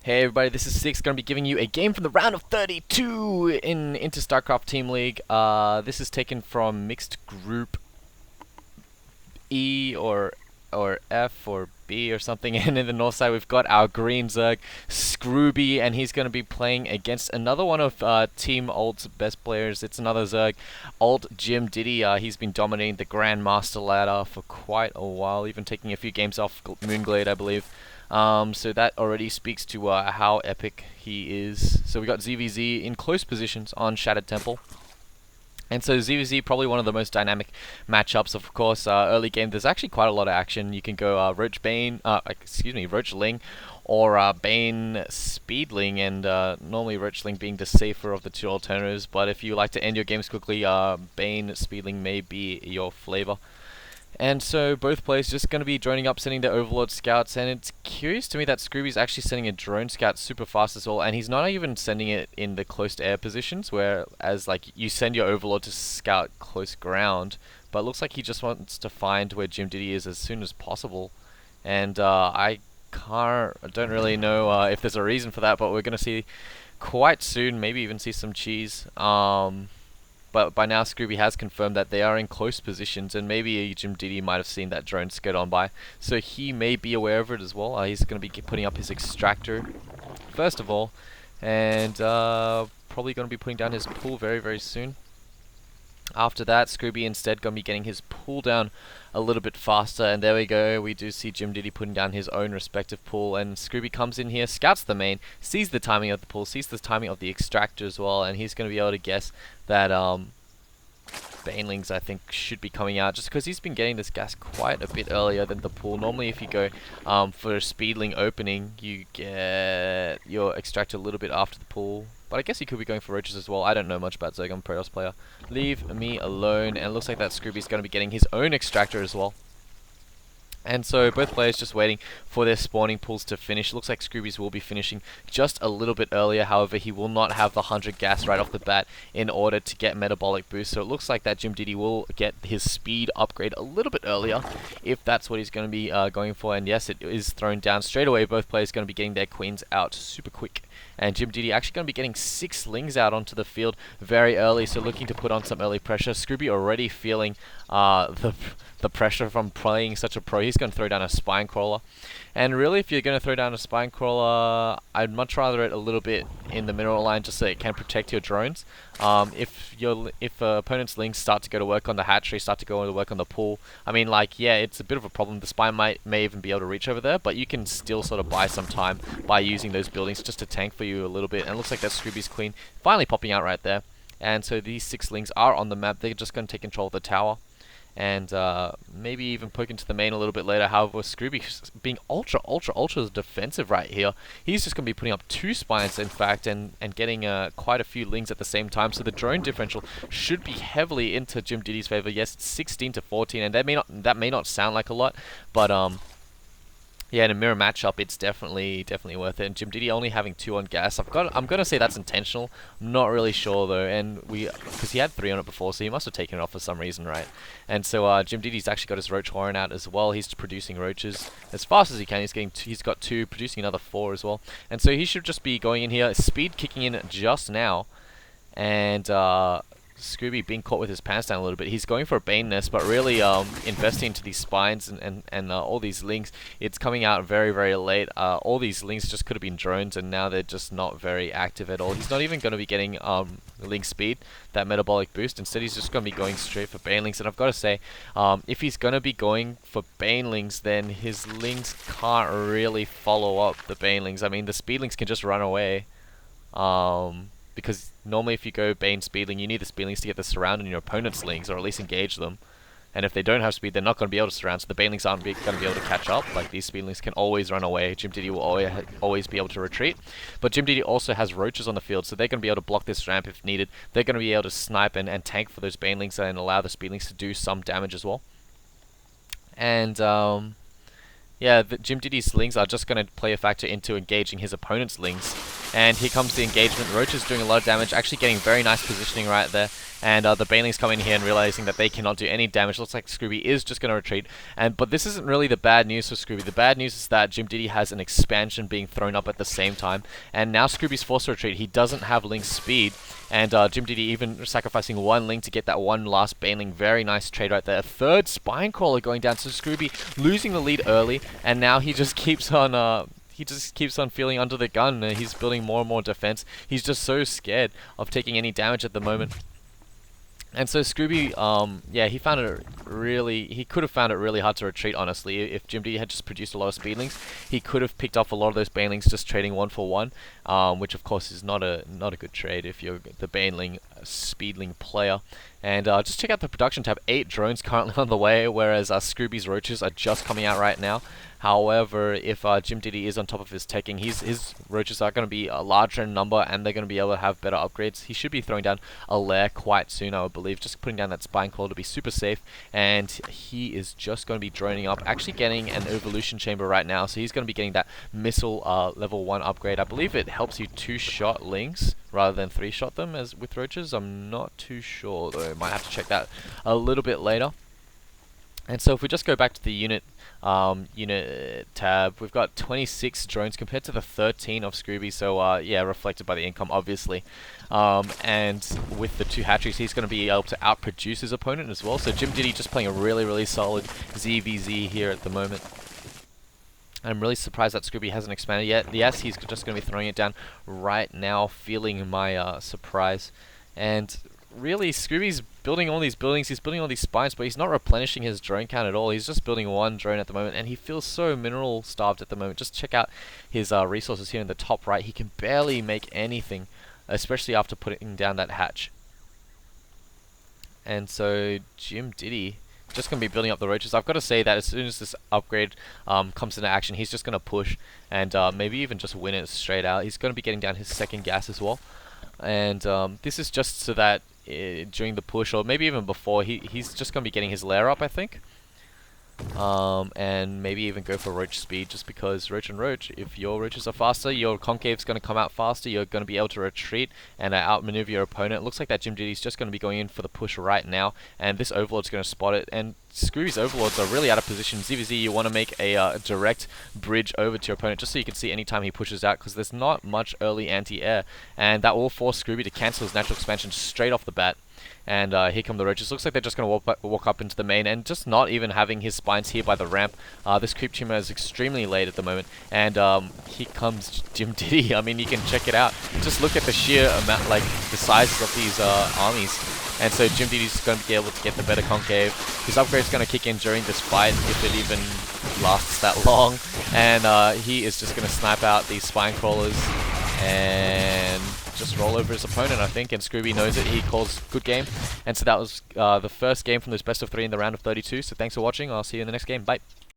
Hey everybody, this is Six, going to be giving you a game from the round of 32 in IntoStarCraft Team League. This is taken from mixed group E or F or B or something, and in the north side we've got our green Zerg, Screwby, and he's going to be playing against another one of Team aLt's best players. It's another Zerg, aLtJimDiddy. He's been dominating the Grandmaster ladder for quite a while, even taking a few games off Moonglade, I believe. So that already speaks to how epic he is. So we got ZVZ in close positions on Shattered Temple. And so ZVZ, probably one of the most dynamic matchups. Of course, early game, there's actually quite a lot of action. You can go Roach Ling, or Bane Speedling, and normally Roach Ling being the safer of the two alternatives. But if you like to end your games quickly, Bane Speedling may be your flavor. And so both players just going to be droning up, sending their Overlord scouts, and it's curious to me that Scrooby's actually sending a drone scout super fast as well, and he's not even sending it in the close to air positions, whereas like you send your Overlord to scout close ground, but it looks like he just wants to find where JimDiddy is as soon as possible. And I don't really know if there's a reason for that, but we're going to see quite soon, maybe even see some cheese. But by now, Scrooby has confirmed that they are in close positions, and maybe JimDiddy might have seen that drone skirt on by, so he may be aware of it as well. He's going to be putting up his extractor first of all, and probably going to be putting down his pool very, very soon. After that, Scrooby instead going to be getting his pool down a little bit faster, and there we go. We do see JimDiddy putting down his own respective pool, and Scrooby comes in here, scouts the main, sees the timing of the pool, sees the timing of the extractor as well, and he's going to be able to guess that Banelings, I think, should be coming out, just because he's been getting this gas quite a bit earlier than the pool. Normally, if you go for a Speedling opening, you get your extractor a little bit after the pool. But I guess he could be going for roaches as well. I don't know much about Zerg, I'm a Protoss player. Leave me alone. And it looks like that Scrooby's going to be getting his own extractor as well. And so both players just waiting for their spawning pools to finish. It looks like Scrooby's will be finishing just a little bit earlier. However, he will not have the 100 gas right off the bat in order to get metabolic boost. So it looks like that JimDiddy will get his speed upgrade a little bit earlier if that's what he's going to be going for. And yes, it is thrown down straight away. Both players going to be getting their queens out super quick. And JimDiddy actually going to be getting 6 lings out onto the field very early, so looking to put on some early pressure. Scrooby already feeling the pressure from playing such a pro. He's going to throw down a spine crawler. And really, if you're going to throw down a spine crawler, I'd much rather it a little bit in the mineral line just so it can protect your drones. If opponent's lings start to go to work on the hatchery, start to go to work on the pool, I mean, like, yeah, it's a bit of a problem. The spine may even be able to reach over there, but you can still sort of buy some time by using those buildings just to tank for you a little bit. And it looks like that Scrooby's queen finally popping out right there. And so these 6 lings are on the map. They're just going to take control of the tower. And maybe even poke into the main a little bit later. However, Scrooby being ultra defensive right here. He's just going to be putting up 2 spines, in fact, and getting quite a few lings at the same time. So the drone differential should be heavily into JimDiddy's favor. Yes, it's 16 to 14, and that may not sound like a lot, but yeah, in a mirror matchup, it's definitely worth it. And JimDiddy only having 2 on gas. I'm gonna say that's intentional. I'm not really sure though, and because he had 3 on it before, so he must have taken it off for some reason, right? And so JimDiddy's actually got his roach horn out as well. He's producing roaches as fast as he can. He's got 2, producing another 4 as well. And so he should just be going in here, speed kicking in just now, and Scrooby being caught with his pants down a little bit. He's going for a Bane nest, but really investing into these spines and all these lings. It's coming out very, very late. All these lings just could have been drones, and now they're just not very active at all. He's not even going to be getting ling speed, that metabolic boost. Instead, he's just going to be going straight for Banelings. And I've got to say, if he's going to be going for Banelings, then his lings can't really follow up the Banelings. I mean, the Speedlings can just run away. Because normally if you go Bane Speedling, you need the Speedlings to get the surround on your opponent's lings, or at least engage them. And if they don't have speed, they're not going to be able to surround, so the Banelings aren't going to be able to catch up. Like, these Speedlings can always run away. JimDiddy will always be able to retreat. But JimDiddy also has roaches on the field, so they're going to be able to block this ramp if needed. They're going to be able to snipe and tank for those Banelings and allow the Speedlings to do some damage as well. And yeah, the JimDiddy's lings are just going to play a factor into engaging his opponent's lings. And here comes the engagement. Roach is doing a lot of damage, actually getting very nice positioning right there. and the banelings come in here and realizing that they cannot do any damage. Looks like Screwby is just going to retreat, but this isn't really the bad news for Screwby. The bad news is that JimDiddy has an expansion being thrown up at the same time, and now Screwby's forced to retreat. He doesn't have Link's speed, and JimDiddy even sacrificing one Link to get that one last baneling. Very nice trade right there. A third Spinecrawler going down, so Screwby losing the lead early, and now he just keeps on feeling under the gun. He's building more and more defense. He's just so scared of taking any damage at the moment. And so Screwby, yeah, he could have found it really hard to retreat, honestly. If JimDiddy had just produced a lot of speedlings, he could have picked off a lot of those banelings just trading 1-for-1, which of course is not a good trade if you're the baneling speedling player. And just check out the production tab. 8 drones currently on the way, whereas Screwby's roaches are just coming out right now. However, if JimDiddy is on top of his teching, his roaches are going to be larger in number, and they're going to be able to have better upgrades. He should be throwing down a lair quite soon, I would believe, just putting down that Spineclaw to be super safe. And he is just going to be droning up, actually getting an evolution chamber right now, so he's going to be getting that missile level 1 upgrade. I believe it helps you 2-shot links rather than 3-shot them as with roaches. I'm not too sure, though. Might have to check that a little bit later. And so if we just go back to the unit tab, we've got 26 drones compared to the 13 of Screwby, so yeah, reflected by the income, obviously. And with the 2 hatcheries, he's going to be able to outproduce his opponent as well. So JimDiddy just playing a really solid ZVZ here at the moment. I'm really surprised that Screwby hasn't expanded yet. Yes, he's just going to be throwing it down right now, feeling my surprise. And really, Screwby's building all these buildings, he's building all these spines, but he's not replenishing his drone count at all. He's just building 1 drone at the moment, and he feels so mineral starved at the moment. Just check out his resources here in the top right. He can barely make anything, especially after putting down that hatch. And so JimDiddy just going to be building up the roaches. I've got to say that as soon as this upgrade comes into action, he's just going to push and maybe even just win it straight out. He's going to be getting down his second gas as well. And this is just so that during the push, or maybe even before, he's just going to be getting his lair up, I think. And maybe even go for roach speed, just because roach and roach, if your roaches are faster, your concave's going to come out faster, you're going to be able to retreat and outmaneuver your opponent. It looks like that JimDiddy's just going to be going in for the push right now, and this Overlord's going to spot it, and Screwby's Overlords are really out of position. ZVZ, you want to make a direct bridge over to your opponent, just so you can see anytime he pushes out, because there's not much early anti-air, and that will force Screwby to cancel his natural expansion straight off the bat. And here come the roaches. Looks like they're just going to walk up into the main, and just not even having his spines here by the ramp. This creep tumor is extremely late at the moment, and here comes JimDiddy. I mean, you can check it out. Just look at the sheer amount, like the sizes of these armies. And so JimDiddy's going to be able to get the better concave. His upgrade's going to kick in during this fight, if it even lasts that long. And he is just going to snipe out these spine crawlers and just roll over his opponent, I think. And Screwby knows it. He calls good game. And so that was the first game from this best of 3 in the round of 32. So thanks for watching. I'll see you in the next game. Bye.